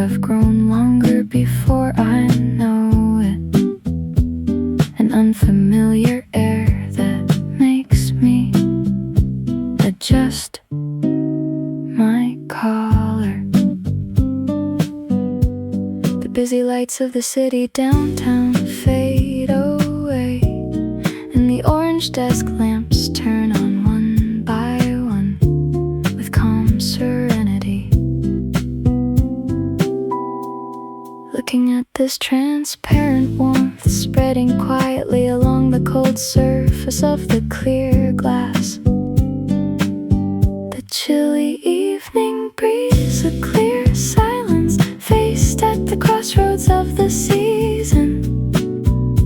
have grown longer before I know it. An unfamiliar air that makes me adjust my collar. The busy lights of the city downtown fade away, and the orange desk lamps turn on one by one with calm serenity. Looking at this transparent warmth spreading quietly along the cold surface of the clear glass. The chilly evening breeze, a clear silence faced at the crossroads of the season.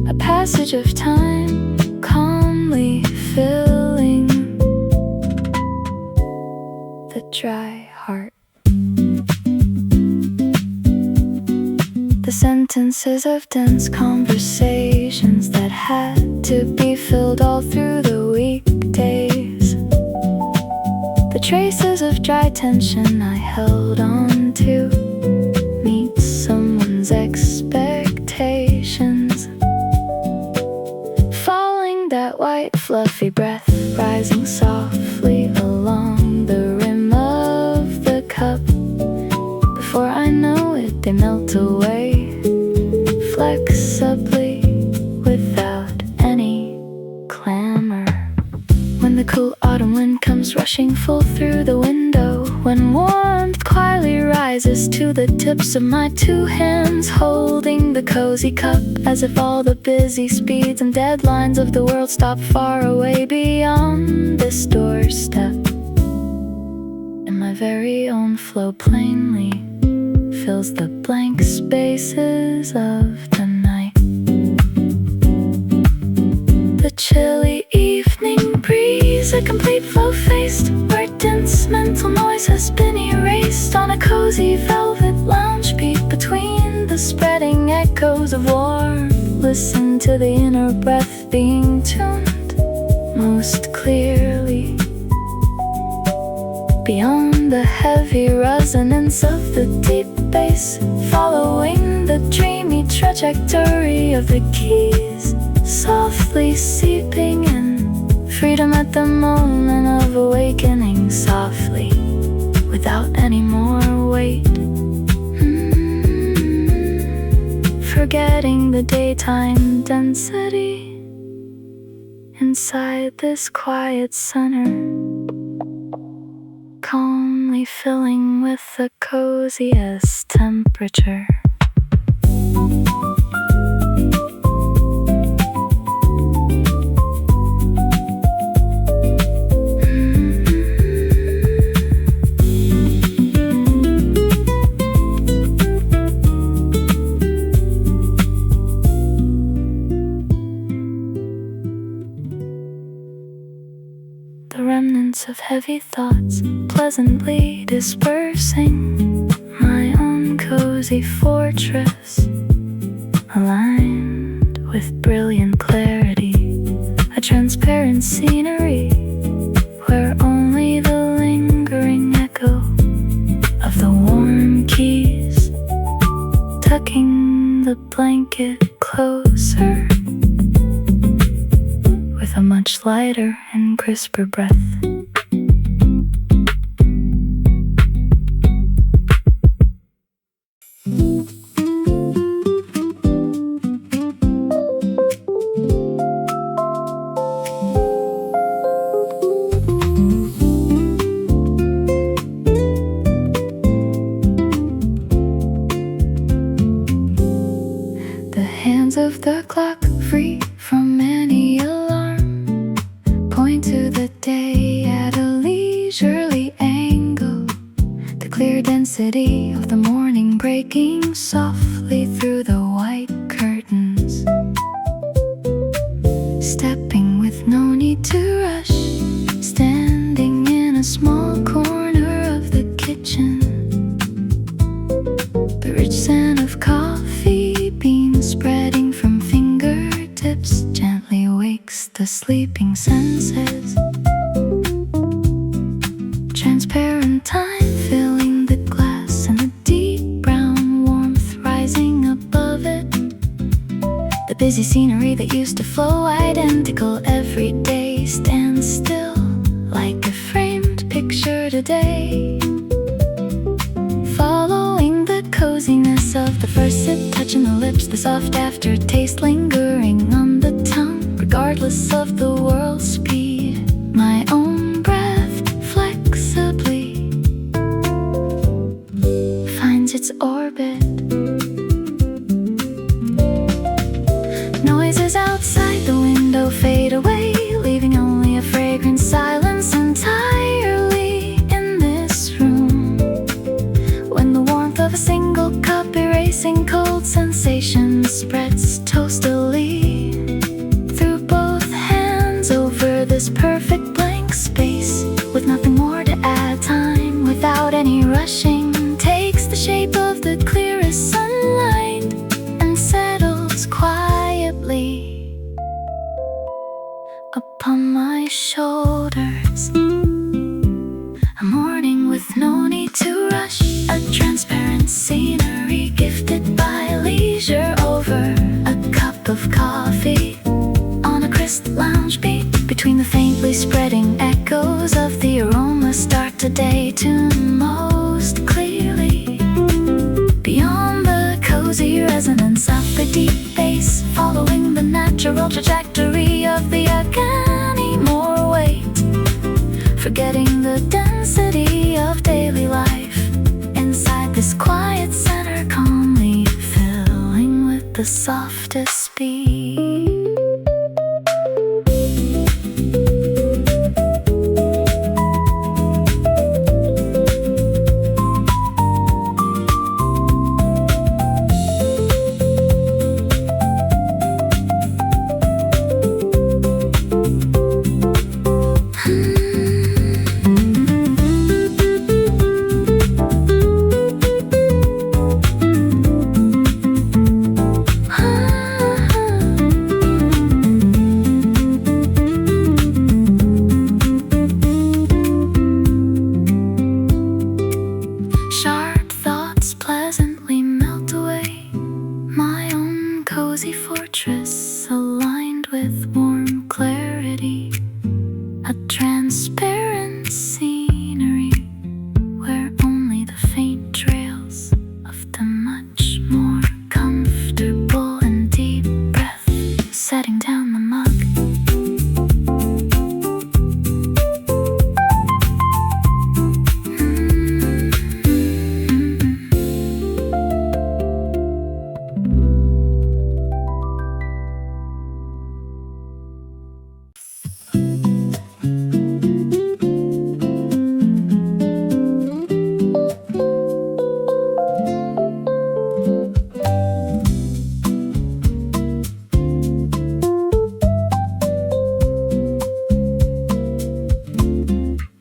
A passage of time calmly filling the dry heart. The sentences of dense conversations that had to be filled all through the weekdays. The traces of dry tension I held on to meet someone's expectations. Following that white fluffy breath rising softly along the rim of the cup. Before I know it, they melt away flexibly without any clamor. When the cool autumn wind comes rushing full through the window, when warmth quietly rises to the tips of my two hands, holding the cozy cup, as if all the busy speeds and deadlines of the world stop far away beyond this doorstep. And my very own flow plainly fills the blank spaces of the night. The chilly evening breeze, a complete flow-faced, where dense mental noise has been erased on a cozy velvet lounge beat between the spreading echoes of warmth. Listen to the inner breath being tuned most clearly. Beyond the heavy resonance of the deep bass, following the dreamy trajectory of the keys, softly seeping in, freedom at the moment of awakening, softly, without any more weight. Forgetting the daytime density inside this quiet center, calmly filling with the coziest temperature. The remnants of heavy thoughts pleasantly dispersing, my own cozy fortress, aligned with brilliant clarity, a transparent scenery where only the lingering echo of the warm keys tucking the blanket closer with a much lighter and crisper breath. The hands of the clock, free from any alarm, point to the day at a leisurely angle. The clear density of the morning breaking softly through the white curtains. Stepping with no need to rush, standing in a small corner of the kitchen. The rich scent of coffee beans spreading from fingertips gently wakes the sleeping senses. Transparent time filling the glass, and the deep brown Noisy scenery that used to flow identical every day stands still like a framed picture today. Following the coziness of the first sip, touching the lips, the soft aftertaste lingering on the tongue, regardless of the world's speed. My own breath flexibly finds its orbit. Noises outside the window fade away, leaving only a fragrant silence entirely in this room. When the warmth of a single cup erasing cold sensations spreads toastily through both hands over this perfect blank space, with nothing more to add, time without any rushing takes the shape of the clearest sunlight and settles quietly upon my shoulders. A morning with no need to rush, a transparent scenery gifted by leisure over a cup of coffee on a crisp lounge beat. Between the faintly spreading echoes of the aroma, start today tuned most clearly. Beyond the cozy resonance of the deep bass, following the natural trajectory of the agony, more weight, forgetting the density of daily life inside this quiet center, calmly filling with the softest beat. Fortress aligned with warm clarity, a transparent scenery where only the faint trails of the much more comfortable and deep breath setting down the mug.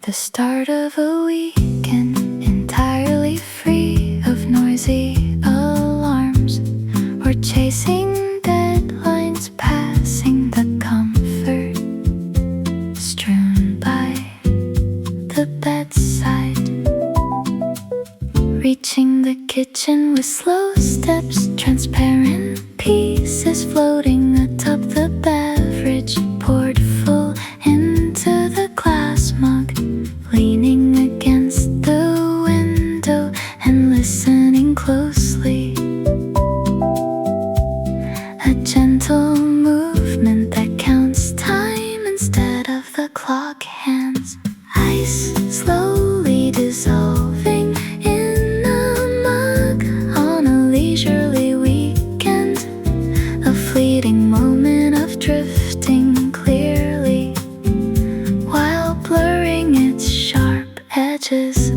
The start of a weekend, entirely free of noisy alarms. We're chasing deadlines, passing the comfort strewn by the bedside, reaching the kitchen with slow steps, transparent pieces floating atop the beverage poured full into the glass mug. Leaning against the window and listening closely, a gentle movement that counts time instead of the clock hands. Ice slowly dissolving in a mug on a leisurely weekend, a fleeting moment of drifting clearly while blurring its edges.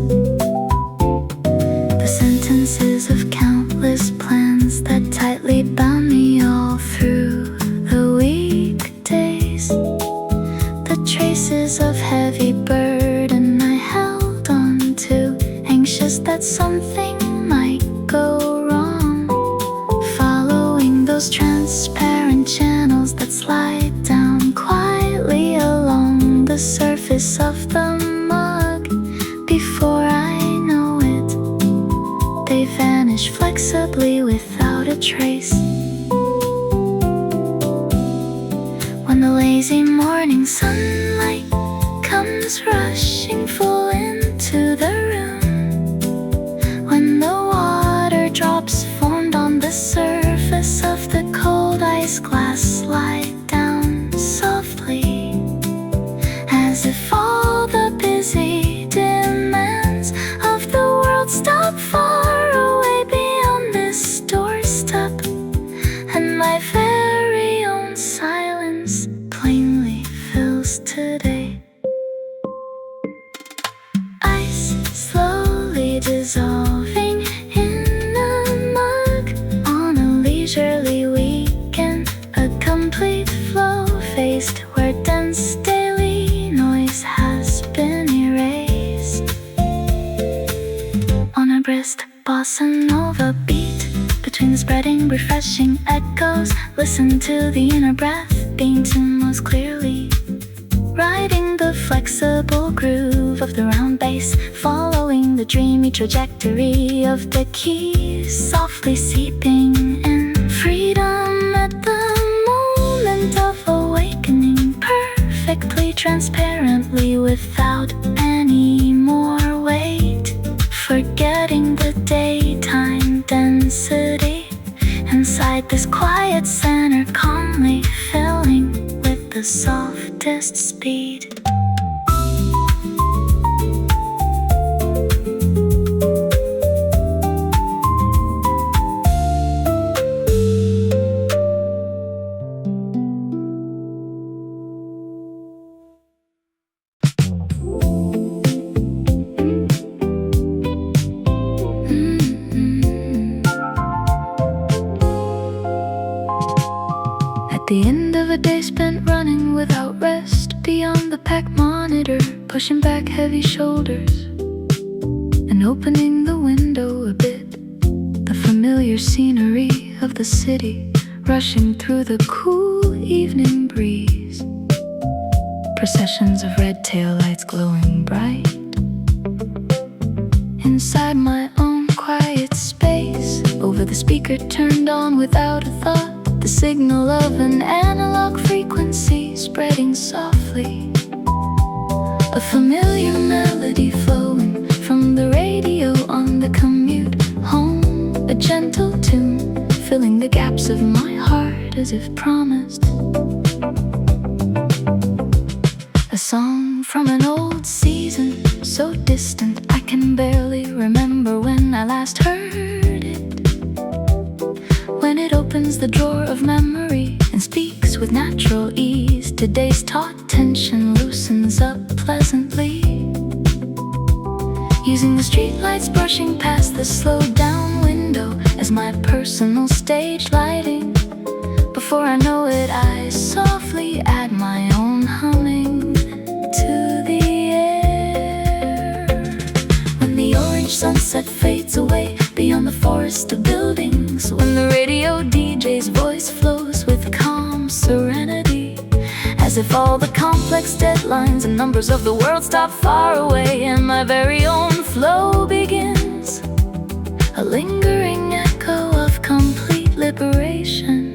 The sentences of countless plans that tightly bound me all through the weekdays, the traces of heavy burden I held on to, anxious that something might go wrong. Following those transparent channels that slide down quietly along the surface of the mug, before I know it, they vanish flexibly without a trace. the lazy morning sunlight comes rushing full into the room, when the water drops formed on the surface of the cold ice glass slide down softly, as if all the busy demands of the world stop far away beyond this doorstep, and my very own silence plainly fills today. Ice slowly dissolving in a mug on a leisurely weekend, a complete flow faced where dense daily noise has been erased. On a brisk bossa nova beat, between the spreading refreshing echoes, listen to the inner breath being tuned most clearly, riding the flexible groove of the round bass, following the dreamy trajectory of the keys, softly seeping in freedom at the moment of awakening, perfectly transparently without any more weight, forgetting the daytime density inside this quiet center, calmly filling with the softest speed. At the end of a day spent running without rest, beyond the pack monitor, pushing back heavy shoulders and opening the window a bit, the familiar scenery of the city rushing through the cool evening breeze, processions of red taillights glowing bright. Inside my own quiet space, over the speaker turned on without a thought, the signal of an analog frequency spreading softly, a familiar melody flowing from the radio on the commute home, a gentle tune filling the gaps of my heart as if promised, a song from an old season so distant I can barely remember when I last heard it, when it opens the drawer of memory and speaks with natural ease. Today's taut tension loosens up pleasantly, using the streetlights brushing past the slowed down window as my personal stage lighting. Before I know it, I softly add my own humming to the air. When the orange sunset fades away beyond the forest of buildings, when the radio DJ's voice flows with calm serenity, as if all the complex deadlines and numbers of the world stop far away, and my very own flow begins, a lingering echo of complete liberation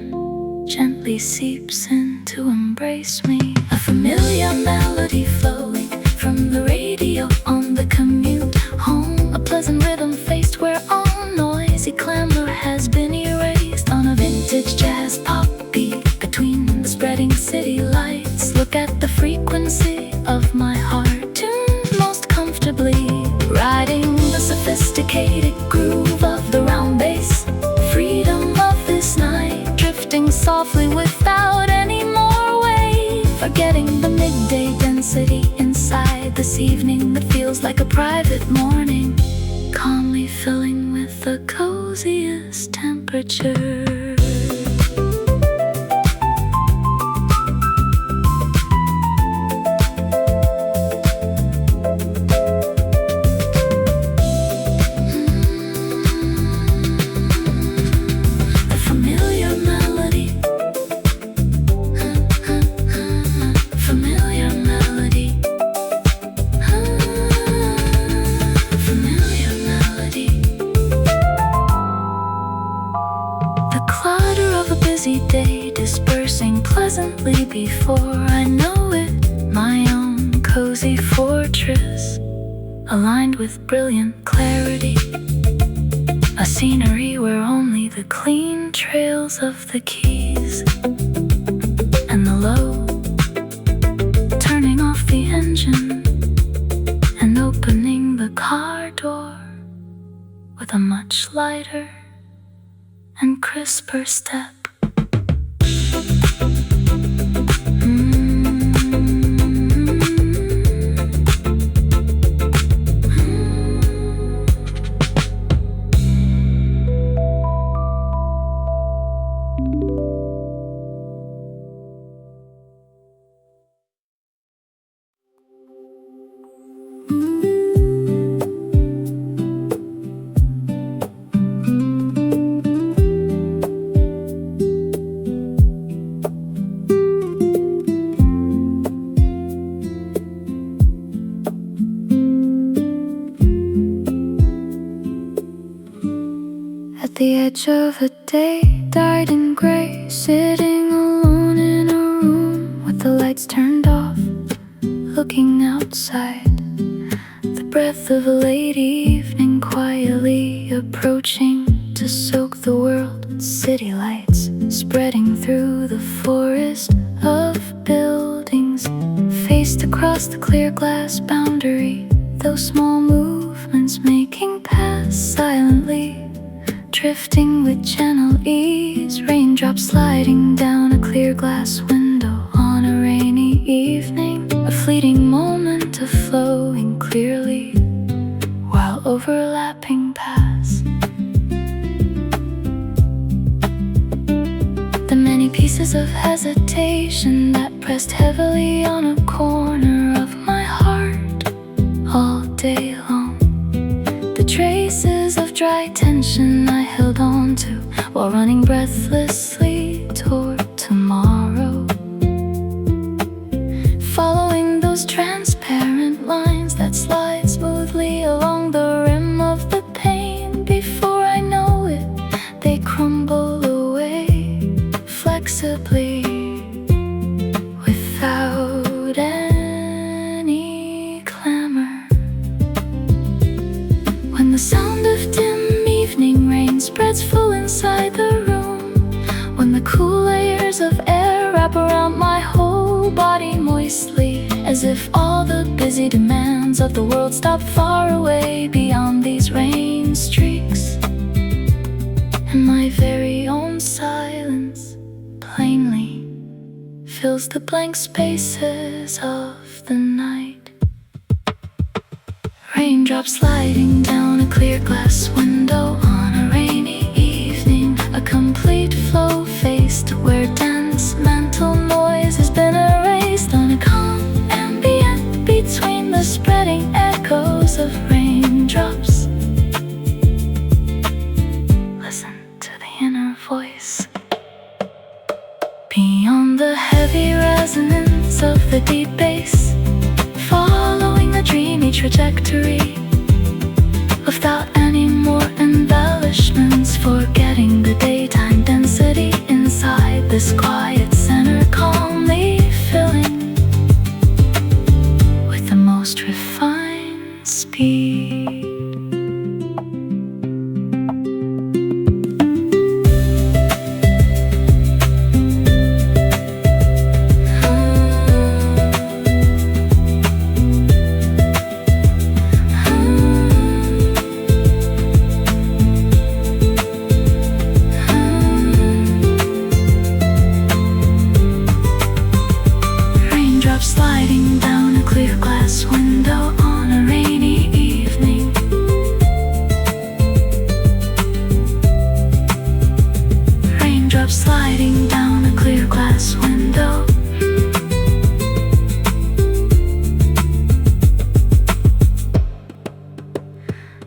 gently seeps in to embrace me, a familiar melody flowing from the radio on the commute home, a pleasant rhythm faced where all noisy clamor has been erased, on a vintage jazz pop beat between the spreading city lights. Look at the frequency of my heart, tuned most comfortably, riding the sophisticated groove of the round bass, freedom of this night, drifting softly without any more weight, forgetting the midday density inside this evening that feels like a private morning, calmly filling with the coziest temperature. busy day dispersing pleasantly before I know it. My own cozy fortress, aligned with brilliant clarity. A scenery where only the clean trails of the keys and the low turning off the engine and opening the car door with a much lighter and crisper step. At the edge of a day, dyed in gray, sitting alone in a room with the lights turned off, looking outside. The breath of a late evening quietly approaching to soak the world with city lights, spreading through the forest of buildings. Faced across the clear glass boundary, those small movements making paths silently, drifting with gentle ease. Raindrops sliding down a clear glass window on a rainy evening, a fleeting moment of flowing clearly while overlapping paths. The many pieces of hesitation that pressed heavily on a corner of my heart all day long. The traces of dry tension I held on to while running breathlessly toward tomorrow. Following those transparent lines that slide smoothly along the rim of the pain. Before I know it, they crumble away flexibly without any clamor. When the sound of dim evening rain spreads full inside the room, when the cool layers of air wrap around my whole body moistly, as if all the busy demands of the world stop far away beyond these rain streaks, and my very own silence plainly fills the blank spaces of the night. Raindrops sliding down a clear glass window on a rainy evening, a complete flow faced where dense mental noise has been erased on a calm ambient between the spreading echoes of raindrops. Listen to the inner voice beyond the heavy resonance of the deep bass, following a dreamy trajectory without any more embellishments, forgetting the daytime density inside this quiet center, calmly filling with the most refined speed. Sliding down a clear glass window on a rainy evening, raindrops sliding down a clear glass window.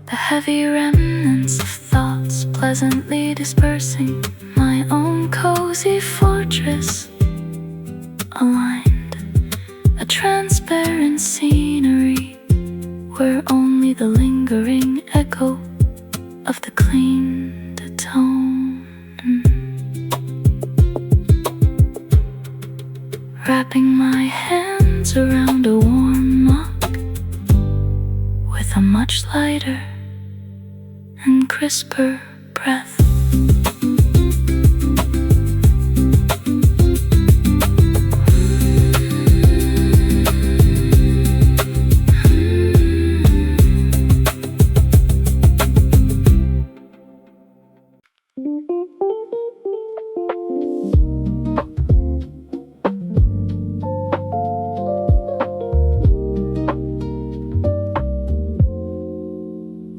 The heavy remnants of thoughts pleasantly dispersing, my own cozy fortress aligned. A transparent scenery where only the lingering echo of the cleaned tone hands around a warm mug with a much lighter and crisper breath.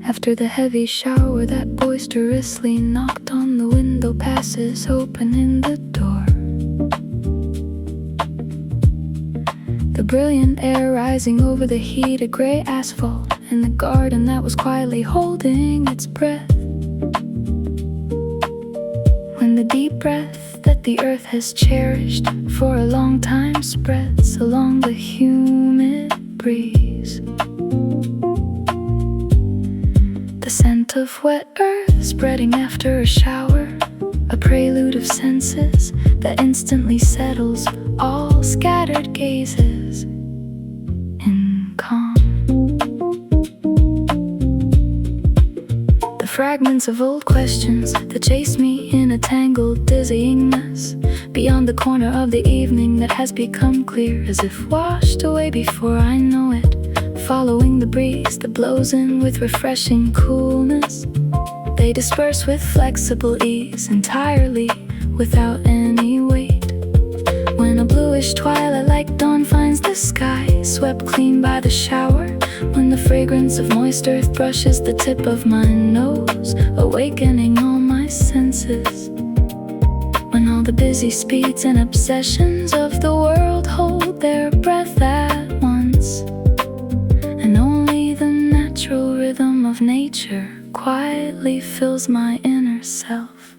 After the heavy shower that boisterously knocked on the window passes opening the door, the brilliant air rising over the heated gray asphalt in the garden that was quietly holding its breath. When the deep breath that the earth has cherished for a long time spreads along the humid breeze, the scent of wet earth spreading after a shower, a prelude of senses that instantly settles all scattered gazes in calm. The fragments of old questions that chase me in a tangled, dizzying mess beyond the corner of the evening that has become clear, as if washed away before I know it. Following the breeze that blows in with refreshing coolness, they disperse with flexible ease, entirely without any weight. When a bluish twilight like dawn finds the sky swept clean by the shower, when the fragrance of moist earth brushes the tip of my nose, awakening all my senses, when all the busy speeds and obsessions of the world hold their breath at once, and only the natural rhythm of nature quietly fills my inner self.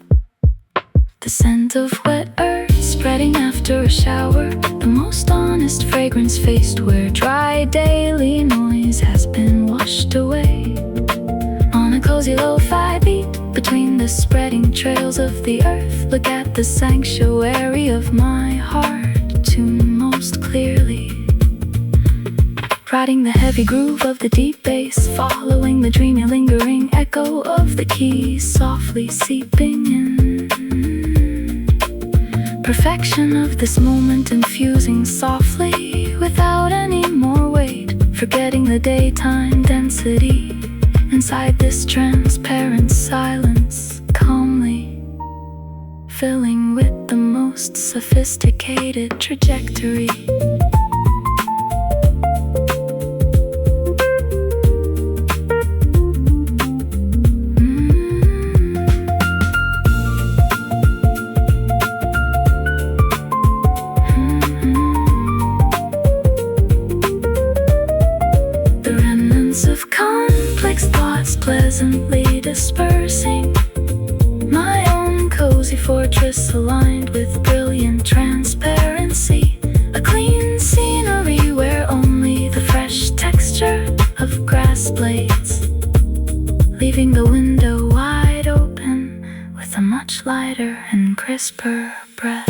The scent of wet earth spreading after a shower, the most honest fragrance faced where dry daily noise has been washed away. On a cozy lo-fi beat between the spreading trails of the earth, look at the sanctuary of my heart tuned most clearly, riding the heavy groove of the deep bass, following the dreamy lingering echo of the keys softly seeping in. Perfection of this moment infusing softly without any more weight, forgetting the daytime density inside this transparent silence, calmly filling with the most sophisticated trajectory. Pleasantly dispersing, my own cozy fortress aligned with brilliant transparency, a clean scenery where only the fresh texture of grass blades, leaving the window wide open with a much lighter and crisper breath.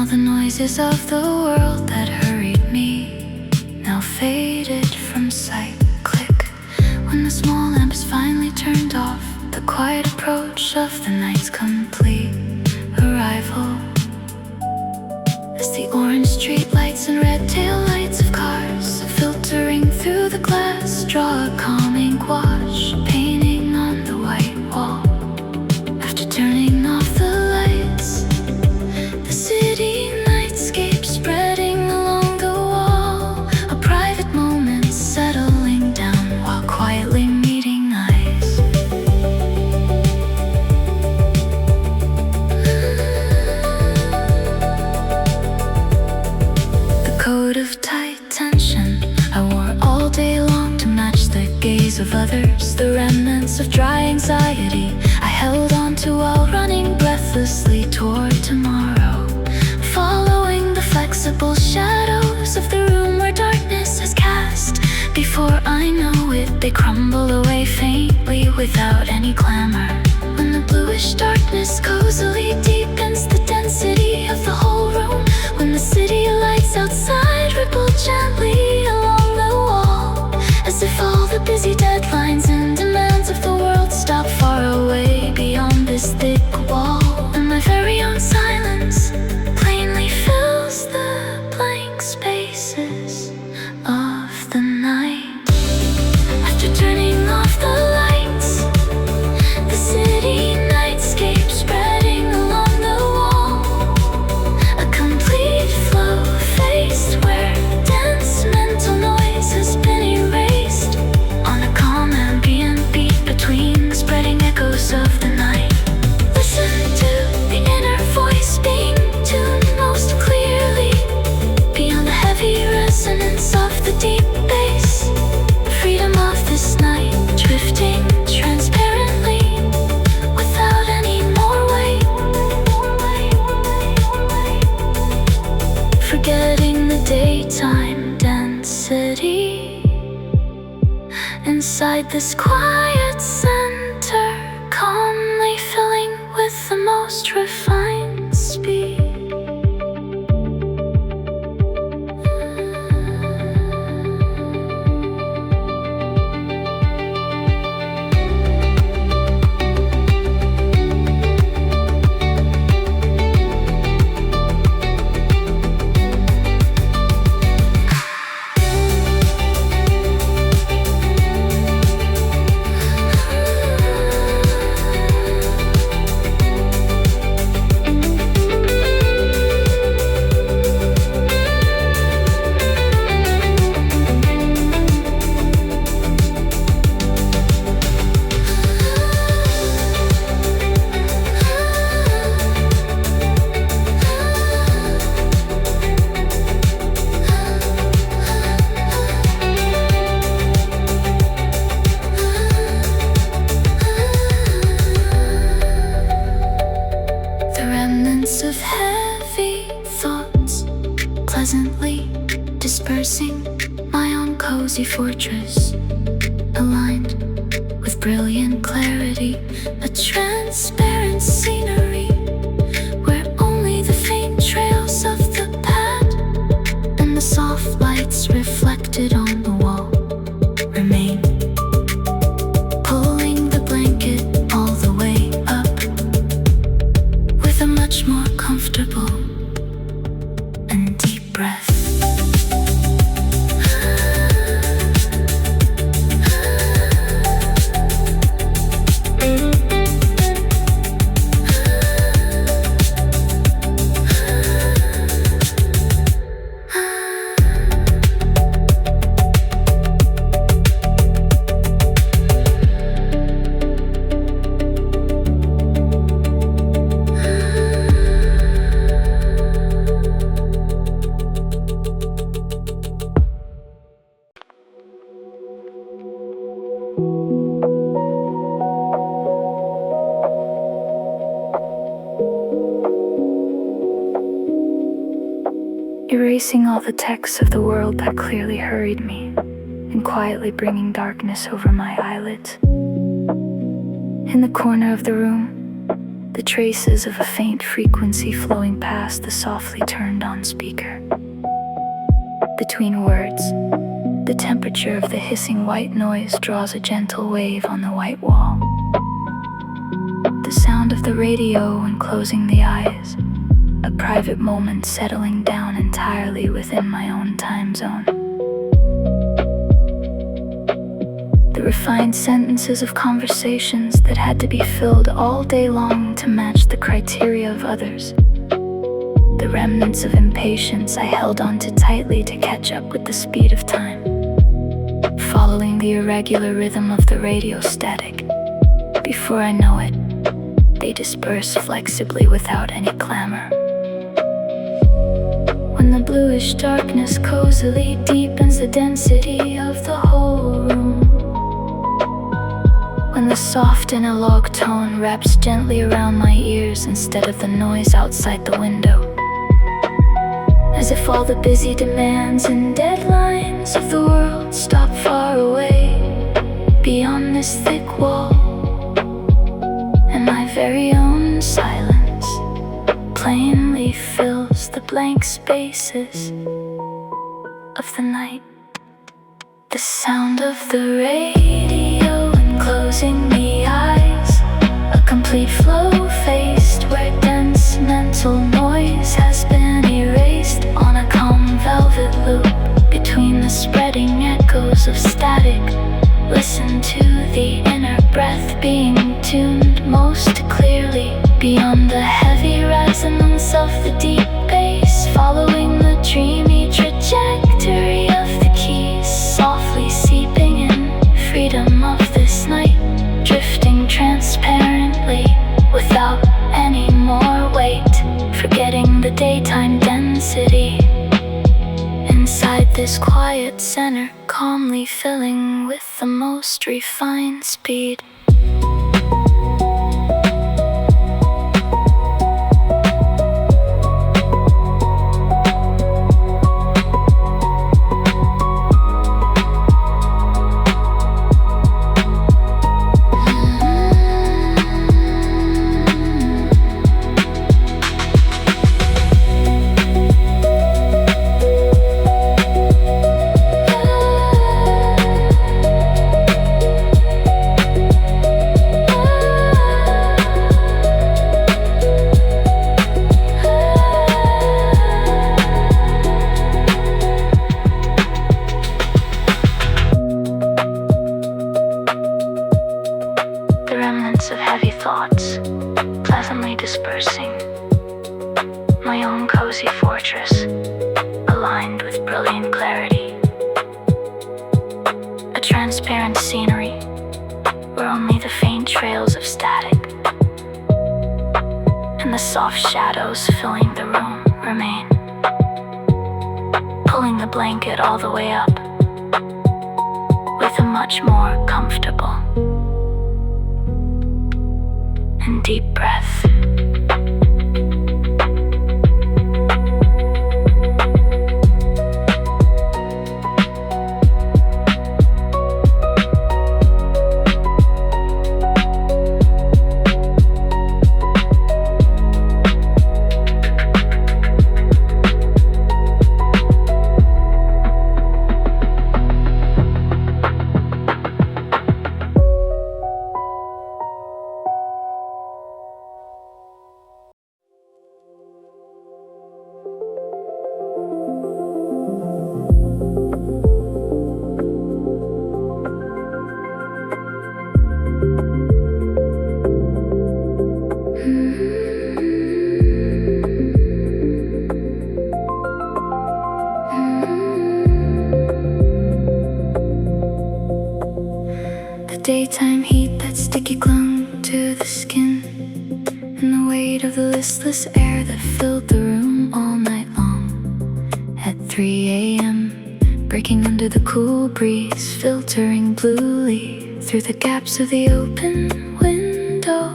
The noises of the world that hurried me now faded from sight. Click, when the small lamp is finally turned off, the quiet approach of the night's complete arrival, as the orange street lights and red tail lights of cars filtering through the glass draw a calming wash, painting on the white wall. After turning off the lights, the city nightscape spreading along the wall, a private moment of others, the remnants of dry anxiety I held on to while running breathlessly toward tomorrow, following the flexible shadows of the room where darkness has cast. Before I know it, they crumble away faintly without any clamor. When the bluish darkness cozily deepens the density of the whole room, when the city lights outside ripple gently along the wall, as if all the busy deadlines and demands of the world stop far away beyond this thick wall, and my very own silence plainly fills the blank spaces of the night. After turning off the lights, the city nightscape spreading along the wall, a complete flow faced where dense mental noise has been erased, on a calm ambient beat between the spreading echoes of the night. Listen to the inner voice being tuned most clearly, beyond the heavy resonance of the deep bass. Freedom of this night, drifting transparently without any more weight. Forgetting the daytime density inside this quiet center, calmly filling with the most refined speed. Of heavy thoughts pleasantly dispersing my own cozy fortress, aligned with brilliant clarity, a transparent scenery where only the faint trails of the pad and the soft lights reflected on the wall remain, pulling the blanket all the way up with a much more comfortable and deep breath. Erasing all the texts of the world that clearly hurried me, and quietly bringing darkness over my eyelids. In the corner of the room, the traces of a faint frequency flowing past the softly turned on speaker. Between words, the temperature of the hissing white noise draws a gentle wave on the white wall. The sound of the radio when closing the eyes, a private moment settling down entirely within my own time zone. The refined sentences of conversations that had to be filled all day long to match the criteria of others. The remnants of impatience I held on to tightly to catch up with the speed of time, following the irregular rhythm of the radio static. Before I know it, they disperse flexibly without any clamor. When the bluish darkness cozily deepens the density of the whole room, a soft analog tone wraps gently around my ears instead of the noise outside the window. As if all the busy demands and deadlines of the world stop far away beyond this thick wall, and my very own silence plainly fills the blank spaces of the night. The sound of the radio and closing the eyes, a complete flow faced where dense mental noise has been erased on a calm velvet loop between the spreading echoes of static. Listen to the inner breath being tuned most clearly beyond the heavy resonance of the deep bass, following the dreamy trajectory of the keys, softly seeping in freedom of this night, drifting transparently without any more weight, forgetting the daytime density. Inside this quiet center, calmly filling with the most refined speed. Of heavy thoughts, pleasantly dispersing. My own cozy fortress, aligned with brilliant clarity. A transparent scenery, where only the faint trails of static and the soft shadows filling the room remain. Pulling the blanket all the way up, with a much more comfortable and deep breath. Daytime heat, that sticky clung to the skin, and the weight of the listless air that filled the room all night long. At 3 a.m., breaking under the cool breeze, filtering bluely through the gaps of the open window.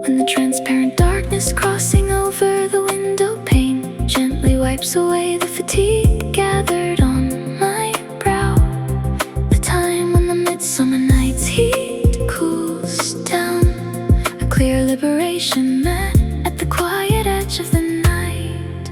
When the transparent darkness crossing over the window pane gently wipes away the fatigue gathered on my brow. Midsummer night's heat cools down, a clear liberation met at the quiet edge of the night.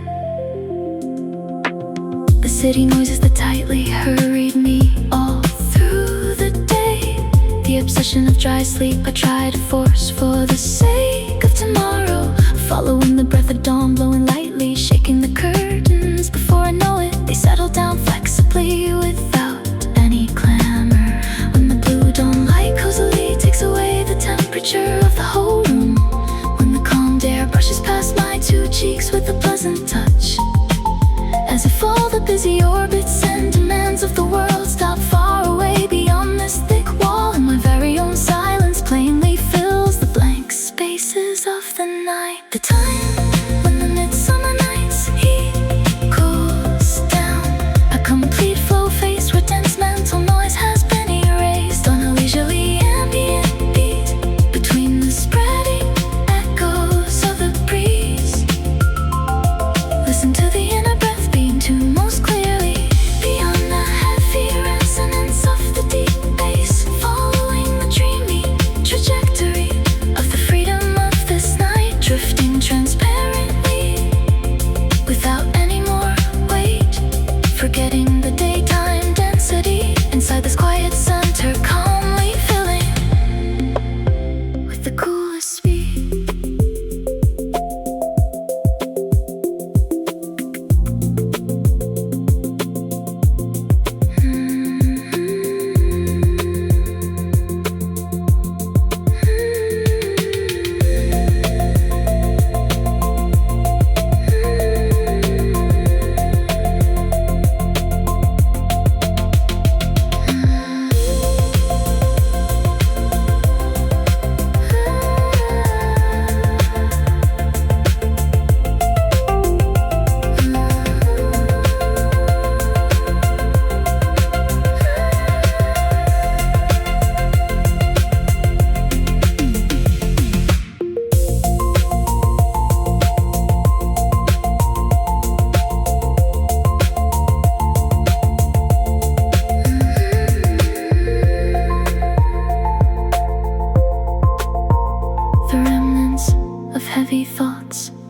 The city noises that tightly hurried me all through the day. The obsession of dry sleep I try to force for the sake of tomorrow. Following the breath of dawn blowing lightly, shaking the curtains. Before I know it, they settle down flexibly without any clamor. Dawn light cozily takes away the temperature of the whole room. When the calmed air brushes past my two cheeks with a pleasant touch, as if all the busy orbits and demands of the world stop far away beyond this thick wall, and my very own silence plainly fills the blank spaces of the night. The time when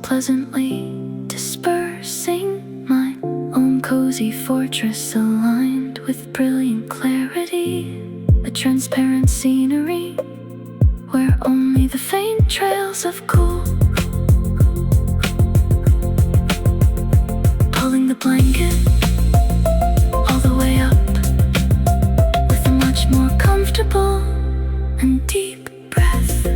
pleasantly, dispersing my own cozy fortress aligned with brilliant clarity. A transparent scenery where only the faint trails of cool. Pulling the blanket all the way up with a much more comfortable and deep breath.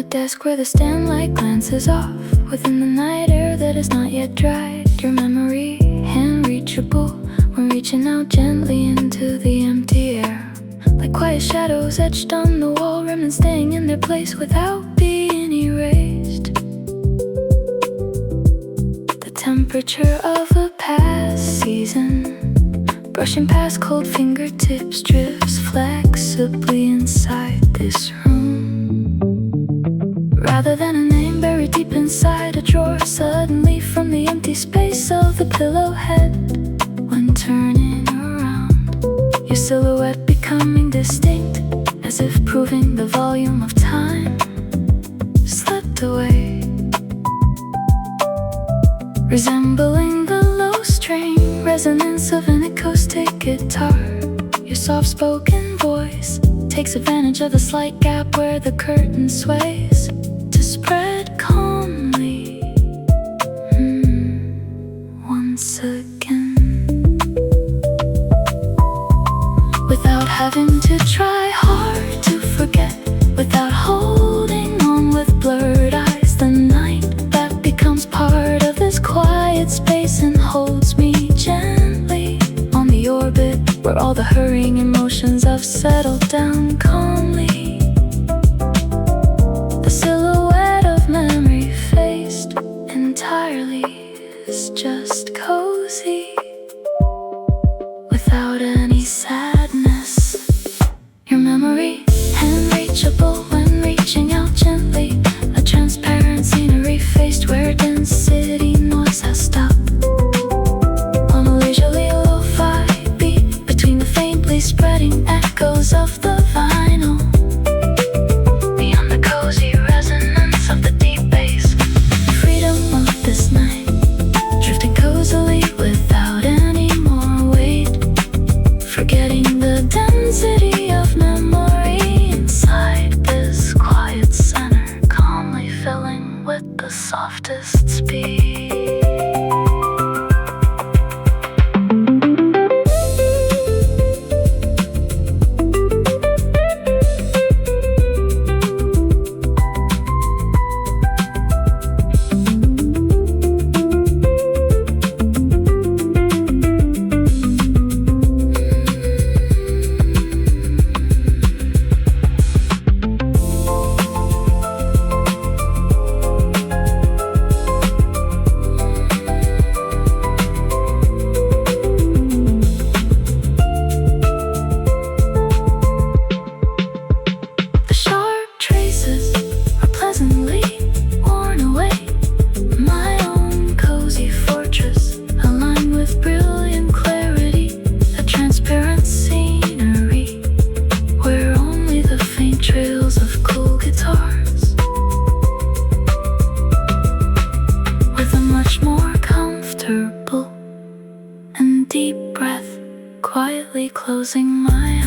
Desk where the stand light glances off within the night air that is not yet dried. Your memory, hand-reachable, when reaching out gently into the empty air. Like quiet shadows etched on the wall, remnants staying in their place without being erased. The temperature of a past season, brushing past cold fingertips, drifts flexibly inside this room. Rather than a name buried deep inside a drawer, suddenly from the empty space of the pillowhead. When turning around, your silhouette becoming distinct, as if proving the volume of time slipped away. Resembling the low string resonance of an acoustic guitar, your soft-spoken voice takes advantage of the slight gap where the curtain sways to spread calmly once again, without having to try hard to forget, without holding on with blurred eyes. The night that becomes part of this quiet space and holds me gently on the orbit where all the hurrying emotions have settled down calmly. The silhouette of memory faced entirely is just cozy, without any sadness. Your memory, hand-reachable when reaching out gently. A transparent scenery faced where density noise has stopped. On a leisurely lo-fi beat between the faintly spreading echoes of the vinyl. Beyond the cozy resonance of the deep bass, freedom of this night, drifting cozily without any more weight. Forgetting the density of memory inside this quiet center, calmly filling with the softest speed. Deep breath, quietly closing my eyes.